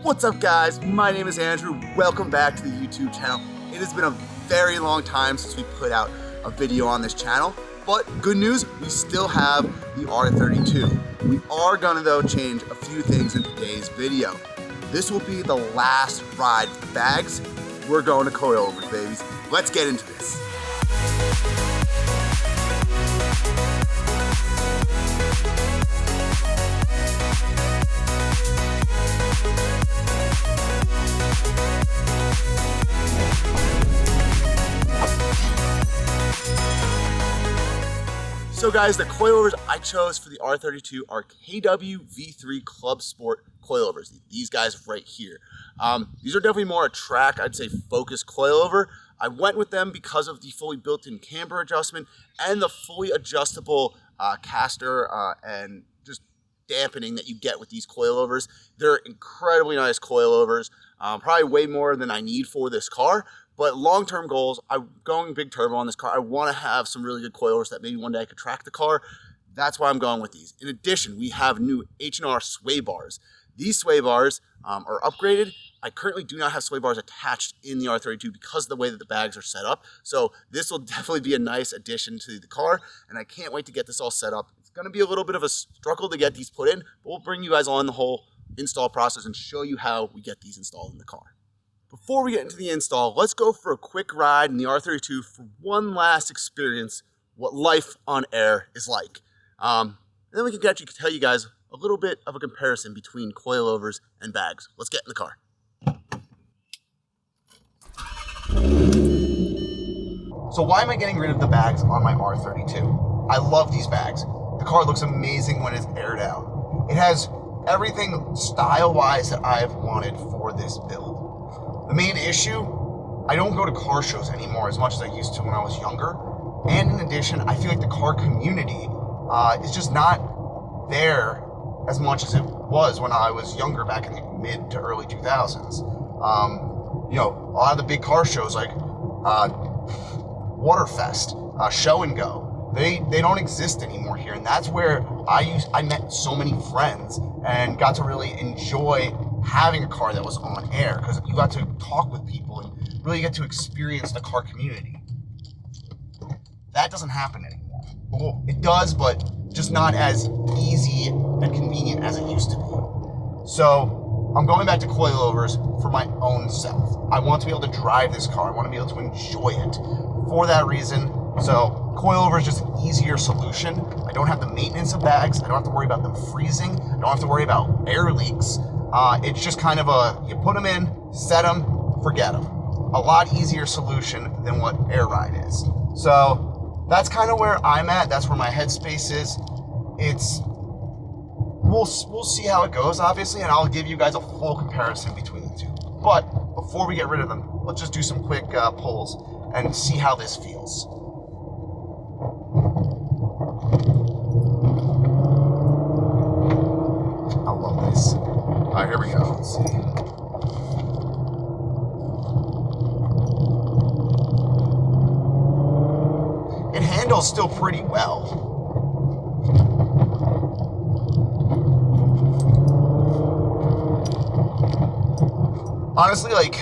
What's up guys, my name is Andrew. Welcome back to the YouTube channel. It has been a very long time since we put out a video on this channel, but good news, we still have the R32. We are gonna though change a few things in today's video. This will be the last ride with bags. We're going to Coilovers, babies. Let's get into this. So guys, the coilovers I chose for the R32 are KW V3 Clubsport coilovers. These guys right here. These are definitely more a track, I'd say, focused coilover. I went with them because of the fully built-in camber adjustment and the fully adjustable caster and just dampening that you get with these coilovers. They're incredibly nice coilovers, probably way more than I need for this car. But long-term goals, I'm going big turbo on this car. I want to have some really good coilovers that maybe one day I could track the car. That's why I'm going with these. In addition, we have new H&R sway bars. These sway bars are upgraded. I currently do not have sway bars attached in the R32 because of the way that the bags are set up. So this will definitely be a nice addition to the car, and I can't wait to get this all set up. It's going to be a little bit of a struggle to get these put in, but we'll bring you guys on the whole install process and show you how we get these installed in the car. Before we get into the install, let's go for a quick ride in the R32 for one last experience what life on air is like. And then we can actually tell you guys a little bit of a comparison between coilovers and bags. Let's get in the car. So why am I getting rid of the bags on my R32? I love these bags. The car looks amazing when it's aired out. It has everything style-wise that I've wanted for this build. The main issue, I don't go to car shows anymore as much as I used to when I was younger. And in addition, I feel like the car community is just not there as much as it was when I was younger back in the mid to early 2000s. You know, a lot of the big car shows like Waterfest, Show and Go, they don't exist anymore here. And that's where I met so many friends and got to really enjoy having a car that was on air, because you got to talk with people and really get to experience the car community. That doesn't happen anymore. Well, it does, but just not as easy and convenient as it used to be. So I'm going back to coilovers for my own self. I want to be able to drive this car. I want to be able to enjoy it. For that reason, so coilover is just an easier solution. I don't have the maintenance of bags. I don't have to worry about them freezing. I don't have to worry about air leaks. It's just kind of you put them in, set them, forget them. A lot easier solution than what air ride is. So that's kind of where I'm at. That's where my headspace is. We'll see how it goes, obviously, and I'll give you guys a full comparison between the two. But before we get rid of them, let's just do some quick pulls and see how this feels. I love this. All right, here we go. Let's see. It handles still pretty well. Honestly, like,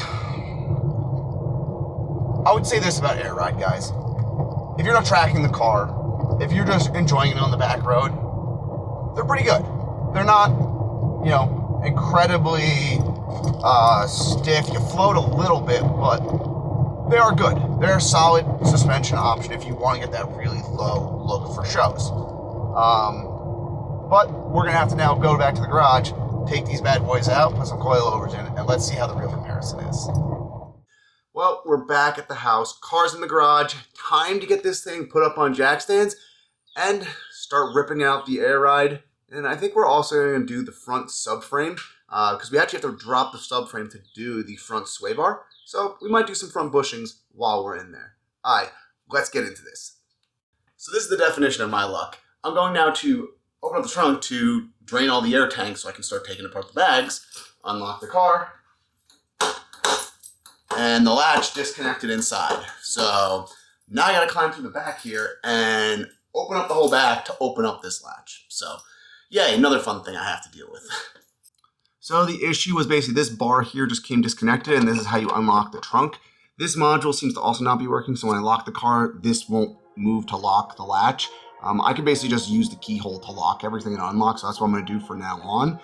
I would say this about air ride, guys. If you're not tracking the car, if you're just enjoying it on the back road, they're pretty good. They're not, you know, incredibly stiff. You float a little bit, but they are good. They're a solid suspension option if you want to get that really low look for shows. But we're gonna have to now go back to the garage, take these bad boys out, put some coilovers in, and let's see how the real comparison is. Well, we're back at the house. Car's in the garage. Time to get this thing put up on jack stands and start ripping out the air ride. And I think we're also going to do the front subframe because we actually have to drop the subframe to do the front sway bar. So we might do some front bushings while we're in there. All right, let's get into this. So this is the definition of my luck. I'm going now to open up the trunk to drain all the air tanks so I can start taking apart the bags, unlock the car, and the latch disconnected inside. So now I got to climb through the back here and open up the whole back to open up this latch. So yeah, another fun thing I have to deal with. So the issue was basically this bar here just came disconnected, and this is how you unlock the trunk. This module seems to also not be working, so when I lock the car, this won't move to lock the latch. I can basically just use the keyhole to lock everything and unlock, so that's what I'm gonna do from now on.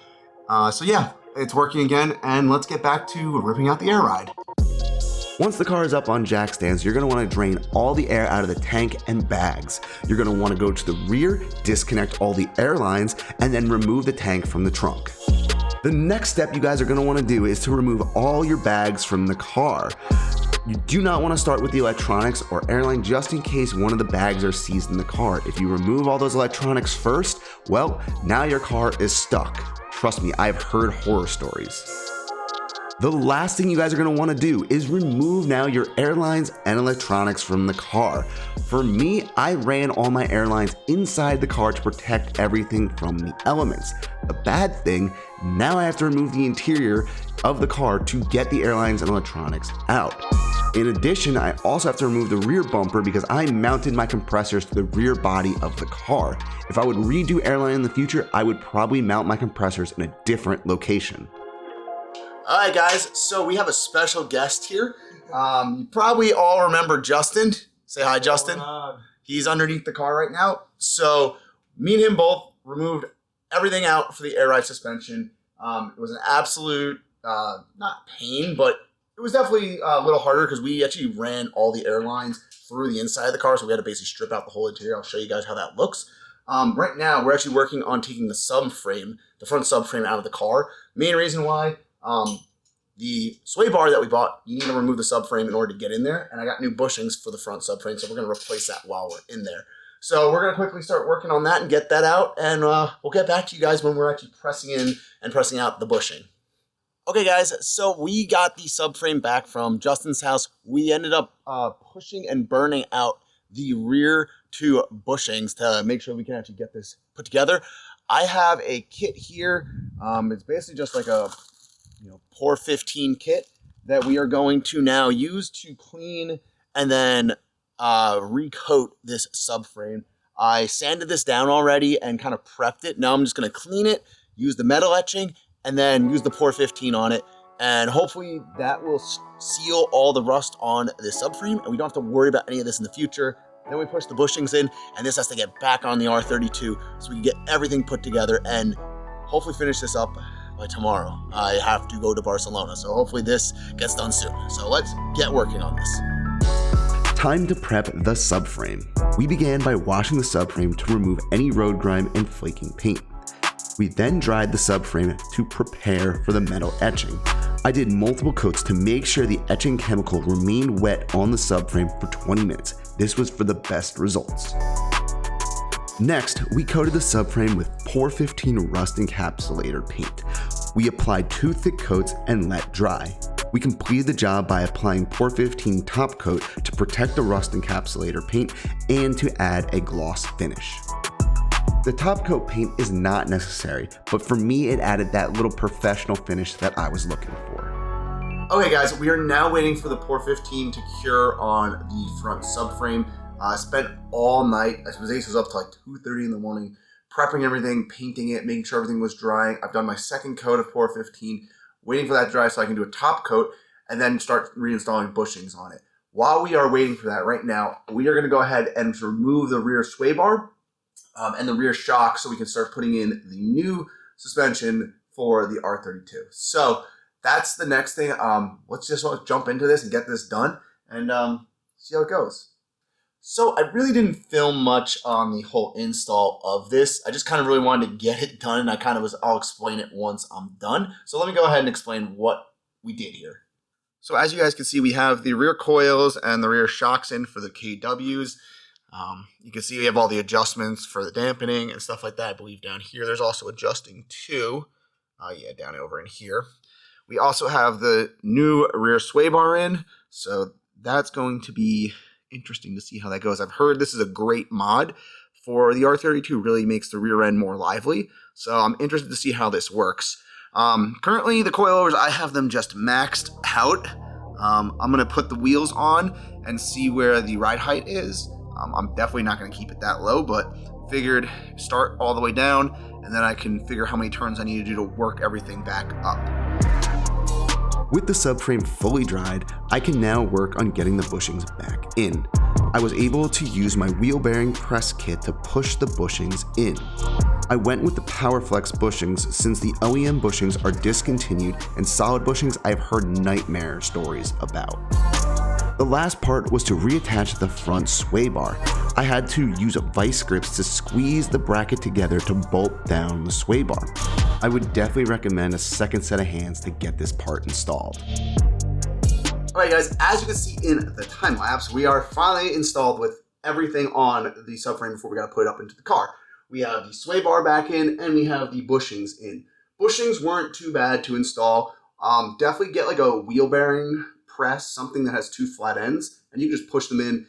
So yeah, it's working again, and let's get back to ripping out the air ride. Once the car is up on jack stands, you're gonna wanna drain all the air out of the tank and bags. You're gonna wanna go to the rear, disconnect all the air lines, and then remove the tank from the trunk. The next step you guys are gonna wanna do is to remove all your bags from the car. You do not wanna start with the electronics or airline just in case one of the bags are seized in the car. If you remove all those electronics first, well, now your car is stuck. Trust me, I've heard horror stories. The last thing you guys are gonna wanna do is remove now your airlines and electronics from the car. For me, I ran all my airlines inside the car to protect everything from the elements. The bad thing, now I have to remove the interior of the car to get the airlines and electronics out. In addition, I also have to remove the rear bumper because I mounted my compressors to the rear body of the car. If I would redo airline in the future, I would probably mount my compressors in a different location. All right, guys, so we have a special guest here. You probably all remember Justin. Say hi, Justin. He's underneath the car right now. So me and him both removed everything out for the air ride suspension. It was an absolute, not pain, but it was definitely a little harder because we actually ran all the airlines through the inside of the car, so we had to basically strip out the whole interior. I'll show you guys how that looks. Right now, we're actually working on taking the subframe, the front subframe out of the car. Main reason why, the sway bar that we bought, you need to remove the subframe in order to get in there, and I got new bushings for the front subframe, so we're going to replace that while we're in there. So we're going to quickly start working on that and get that out, and we'll get back to you guys when we're actually pressing in and pressing out the bushing. Okay, guys, so we got the subframe back from Justin's house. We ended up pushing and burning out the rear two bushings to make sure we can actually get this put together. I have a kit here. It's basically just like a POR 15 kit that we are going to now use to clean and then recoat this subframe. I sanded this down already and kind of prepped it. Now I'm just going to clean it, use the metal etching, and then use the POR 15 on it. And hopefully that will seal all the rust on the subframe, and we don't have to worry about any of this in the future. Then we push the bushings in, and this has to get back on the R32 so we can get everything put together and hopefully finish this up by tomorrow. I have to go to Barcelona, so hopefully this gets done soon. So let's get working on this. Time to prep the subframe. We began by washing the subframe to remove any road grime and flaking paint. We then dried the subframe to prepare for the metal etching. I did multiple coats to make sure the etching chemical remained wet on the subframe for 20 minutes. This was for the best results. Next, we coated the subframe with POR 15 rust encapsulator paint. We applied 2 thick coats and let dry. We completed the job by applying POR 15 top coat to protect the rust encapsulator paint and to add a gloss finish. The top coat paint is not necessary, but for me it added that little professional finish that I was looking for. Okay guys, we are now waiting for the POR 15 to cure on the front subframe. I spent all night, I was up to like 2:30 in the morning, prepping everything, painting it, making sure everything was drying. I've done my second coat of POR 15, waiting for that to dry so I can do a top coat and then start reinstalling bushings on it. While we are waiting for that right now, we are gonna go ahead and remove the rear sway bar and the rear shock so we can start putting in the new suspension for the R32. So that's the next thing. Let's just jump into this and get this done and see how it goes. So I really didn't film much on the whole install of this. I just kind of really wanted to get it done, and I'll explain it once I'm done. So let me go ahead and explain what we did here. So as you guys can see, we have the rear coils and the rear shocks in for the KWs. You can see we have all the adjustments for the dampening and stuff like that. I believe down here, there's also adjusting too. Down over in here. We also have the new rear sway bar in. So that's going to be interesting to see how that goes. I've heard this is a great mod for the R32, really makes the rear end more lively. So I'm interested to see how this works. Currently the coilovers, I have them just maxed out. I'm gonna put the wheels on and see where the ride height is. I'm definitely not gonna keep it that low, but figured start all the way down and then I can figure how many turns I need to do to work everything back up. With the subframe fully dried, I can now work on getting the bushings back in. I was able to use my wheel bearing press kit to push the bushings in. I went with the PowerFlex bushings since the OEM bushings are discontinued and solid bushings I've heard nightmare stories about. The last part was to reattach the front sway bar. I had to use vice grips to squeeze the bracket together to bolt down the sway bar. I would definitely recommend a second set of hands to get this part installed. Alright guys, as you can see in the time lapse, we are finally installed with everything on the subframe before we got to put it up into the car. We have the sway bar back in and we have the bushings in. Bushings weren't too bad to install. Definitely get like a wheel bearing press, something that has two flat ends, and you can just push them in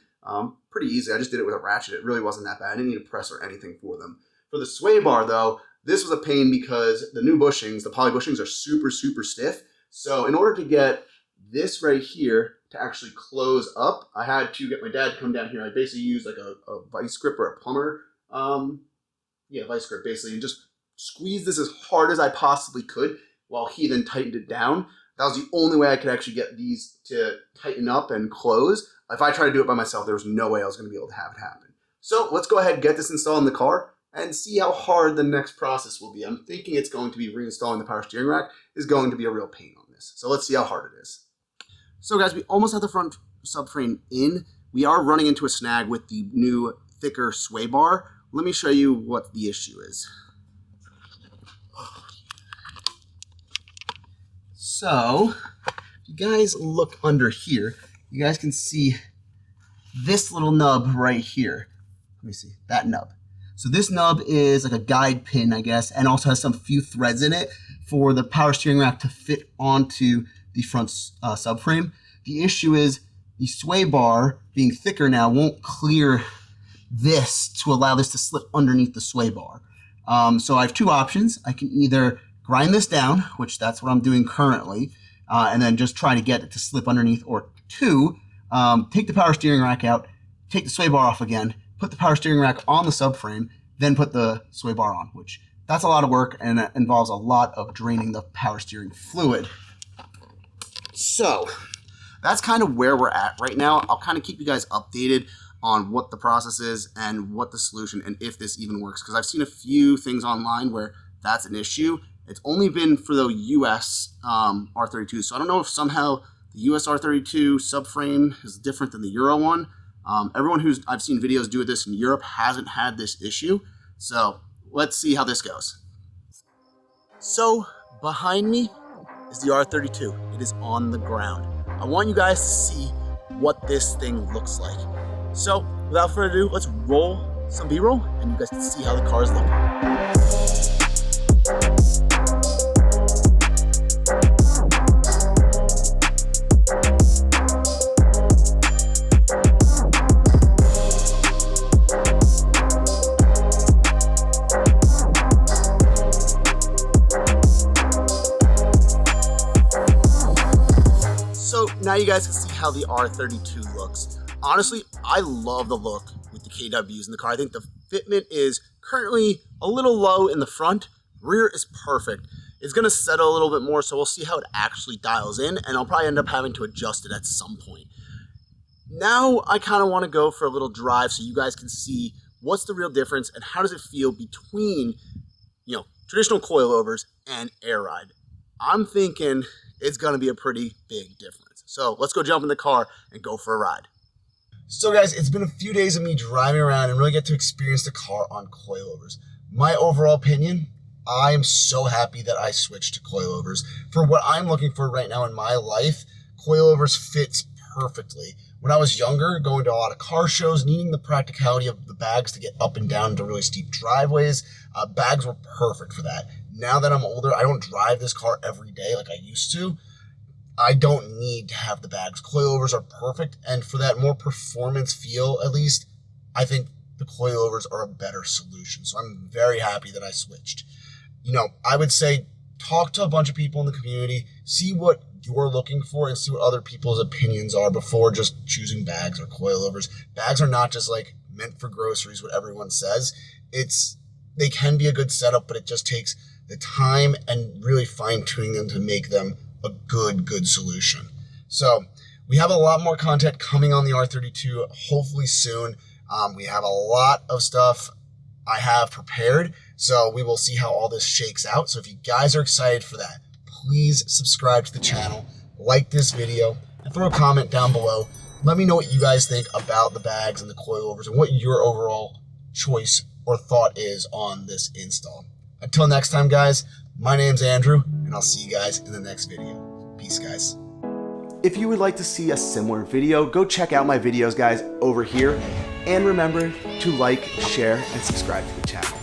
pretty easy. I just did it with a ratchet. It really wasn't that bad. I didn't need a press or anything for them. For the sway bar though, this was a pain because the new bushings, the poly bushings, are super, super stiff. So in order to get this right here to actually close up, I had to get my dad to come down here. I basically used like a vice grip or a plumber, vice grip basically, and just squeeze this as hard as I possibly could while he then tightened it down. That was the only way I could actually get these to tighten up and close. If I tried to do it by myself, there was no way I was going to be able to have it happen. So let's go ahead and get this installed in the car and see how hard the next process will be. I'm thinking it's going to be reinstalling the power steering rack is going to be a real pain on this. So let's see how hard it is. So guys, we almost have the front subframe in. We are running into a snag with the new thicker sway bar. Let me show you what the issue is. So, if you guys look under here, you guys can see this little nub right here. Let me see, that nub. So this nub is like a guide pin, I guess, and also has some few threads in it for the power steering rack to fit onto the front subframe. The issue is the sway bar being thicker now won't clear this to allow this to slip underneath the sway bar. So I have two options. I can either grind this down, which that's what I'm doing currently, and then just try to get it to slip underneath, or two, take the power steering rack out, take the sway bar off again, put the power steering rack on the subframe, then put the sway bar on, which that's a lot of work and it involves a lot of draining the power steering fluid. So that's kind of where we're at right now. I'll kind of keep you guys updated on what the process is and what the solution and if this even works, because I've seen a few things online where that's an issue. It's only been for the US R32, so I don't know if somehow the US R32 subframe is different than the Euro one. Everyone who's I've seen videos do this in Europe hasn't had this issue, so let's see how this goes. So behind me is the R32. It is on the ground. I want you guys to see what this thing looks like. So without further ado, let's roll some B-roll and you guys can see how the car is looking. So now you guys can see how the R32 looks. Honestly, I love the look with the KWs in the car. I think the fitment is currently a little low in the front. Rear is perfect. It's gonna settle a little bit more, so we'll see how it actually dials in, and I'll probably end up having to adjust it at some point. Now I kind of want to go for a little drive so you guys can see what's the real difference and how does it feel between, traditional coilovers and air ride. I'm thinking it's gonna be a pretty big difference. So let's go jump in the car and go for a ride. So guys, it's been a few days of me driving around and really get to experience the car on coilovers. My overall opinion, I am so happy that I switched to coilovers. For what I'm looking for right now in my life, coilovers fits perfectly. When I was younger, going to a lot of car shows, needing the practicality of the bags to get up and down into really steep driveways, bags were perfect for that. Now that I'm older, I don't drive this car every day like I used to. I don't need to have the bags. Coilovers are perfect, and for that more performance feel, at least, I think the coilovers are a better solution. So I'm very happy that I switched. I would say talk to a bunch of people in the community, see what you're looking for and see what other people's opinions are before just choosing bags or coilovers. Bags are not just like meant for groceries, what everyone says. they can be a good setup, but it just takes the time and really fine tuning them to make them a good solution. So we have a lot more content coming on the R32, hopefully soon. We have a lot of stuff I have prepared, so we will see how all this shakes out. So if you guys are excited for that, please subscribe to the channel, like this video, and throw a comment down below. Let me know what you guys think about the bags and the coilovers and what your overall choice or thought is on this install. Until next time, guys, my name's Andrew, and I'll see you guys in the next video. Peace, guys. If you would like to see a similar video, go check out my videos, guys, over here. And remember to like, share, and subscribe to the channel.